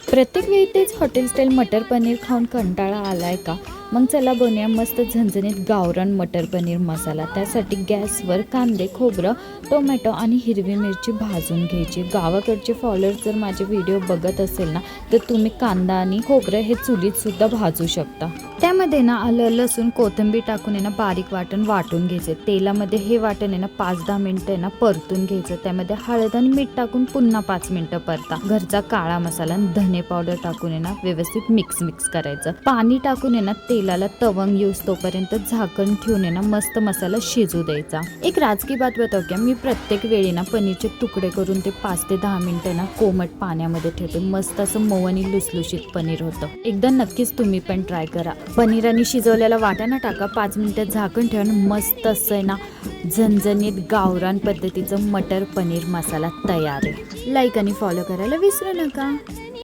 प्रत्येक वेळी तेच हॉटेल स्टाईल मटर पनीर खाऊन कंटाळा आलाय का? मग चला बनवूया मस्त झणझणीत गावरान मटर पनीर मसाला। त्यासाठी गॅसवर कांदे, खोबरं, टोमॅटो आणि हिरवी मिरची भाजून घ्यायची। गावाकडचे फॉलोअर्स जर माझे व्हिडिओ बघत असेल ना तर तुम्ही कांदा आणि खोबरं हे चुलीत सुद्धा भाजू शकता। त्यामध्ये ना आलं, लसूण, कोथिंबीर टाकून आहे ना बारीक वाटून घ्यायचे। तेलामध्ये हे वाटण आहे ना 5-10 मिनिटं आहे ना परतून घ्यायचं। त्यामध्ये हळद आणि मीठ टाकून पुन्हा 5 मिनिटं परता। घरचा काळा मसाला आणि धने पावडर टाकून आहे ना व्यवस्थित मिक्स करायचं। पाणी टाकून आहे ना तेलाला तवंग येऊस तोपर्यंत झाकण ठेवून आहे ना मस्त मसाला शिजू द्यायचा। एक राजकी बात बताऊ क्या, मी प्रत्येक वेळी ना पनीरचे तुकडे करून ते 5 ते 10 मिनिटं ना कोमट पाण्यामध्ये ठेवते। मस्त असं मऊ आणि लुसलुशीत पनीर होतं। एकदा नक्कीच तुम्ही पण ट्राय करा। पनीर आणि शिजवलेला वाटाणा टाका, 5 मिनिटं झाकण ठेवून मस्त असं आहे ना झणझणीत गावरान पद्धतीचं मटर पनीर मसाला तयार आहे। लाईक आणि फॉलो करायला विसरू नका।